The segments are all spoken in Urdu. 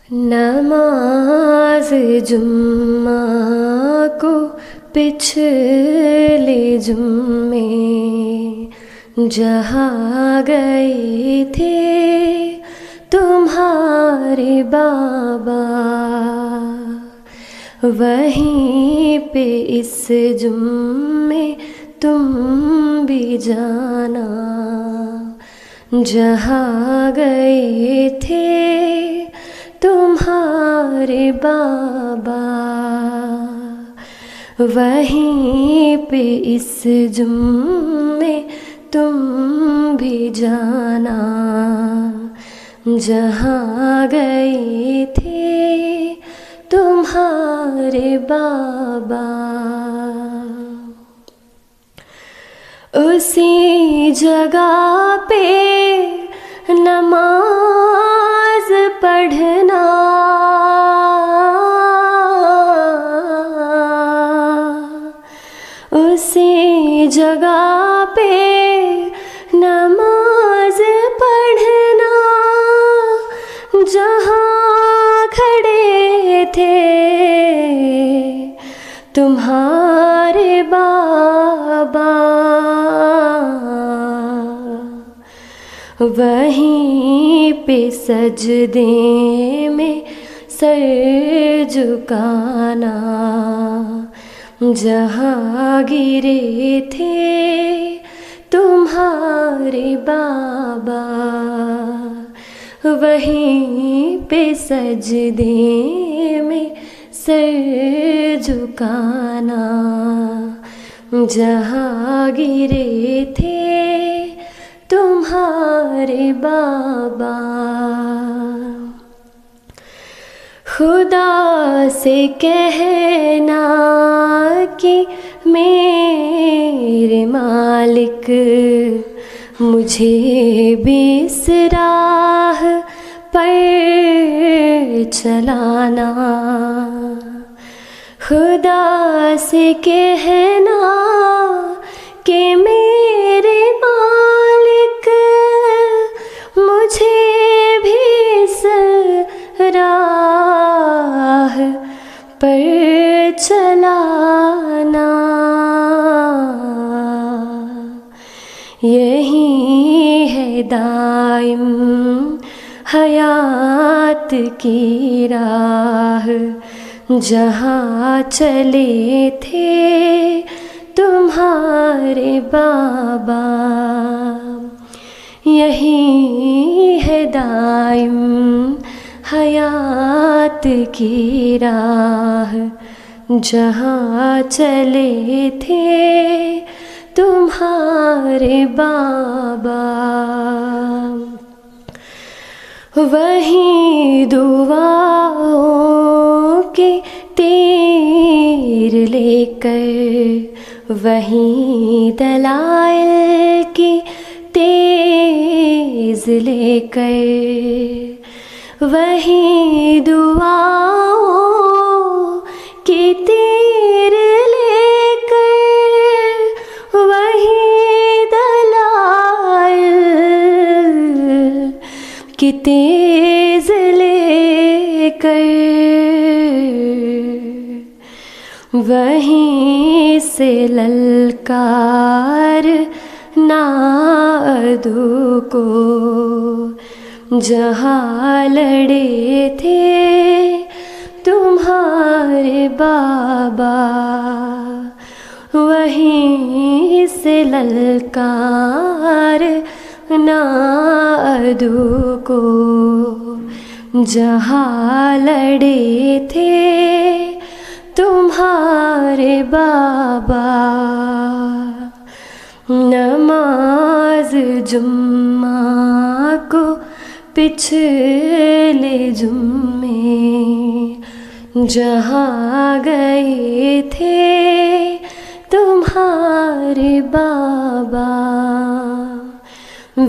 نماز جمعہ کو پچھلے جمعے جہاں گئے تھے تمہارے بابا، وہیں پہ اس جمعے تم بھی جانا جہاں گئے تھے تمہارے بابا، وہیں پہ اس جمعے تم بھی جانا جہاں گئے تھے تمہارے بابا۔ اسی جگہ پہ نماز پڑھنا، اسی جگہ پہ نماز پڑھنا جہاں کھڑے تھے تمہارے بابا، وہیں پہ سجدے میں سر جھکانا جہاں گرے تھے تمہارے بابا، وہیں پہ سجدے میں سر جھکانا جہاں گرے تھے تمہارے بابا۔ خدا سے کہنا کہ میرے مالک مجھے بھی اس راہ پر چلانا، خدا سے کہنا کہ میرے مالک مجھے بھی اس راہ پر چلانا، یہی ہے دائم حیات کی راہ جہاں چلے تھے تمہارے بابا، یہی ہے دائم حیات کی راہ جہاں چلے تھے تمہارے بابا، وہیں دعاؤں کے تیر لے کر، وہیں دلائل کی تیز لے کر، وہیں دعاؤں کی تیر لے کر، وہیں دلائل کی تیز لے کر، وہیں سے للکار عدو کو جہاں لڑے تھے تمہارے بابا، وہیں سے للکار عدو کو جہاں لڑے تھے تمہارے بابا۔ نماز جمعہ کو پچھلے جمعے جہاں گئے تھے تمہارے بابا،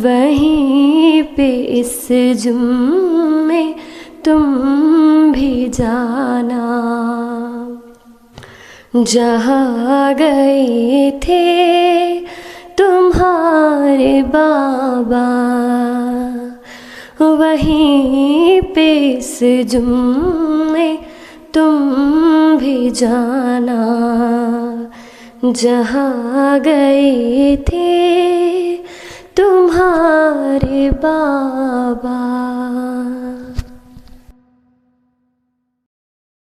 وہیں پہ اس جمعے تم بھی جانا جہاں گئے تھے تمہارے بابا، وہیں پہ اس جمعے تم بھی جانا جہاں گئے تھے تمہارے بابا.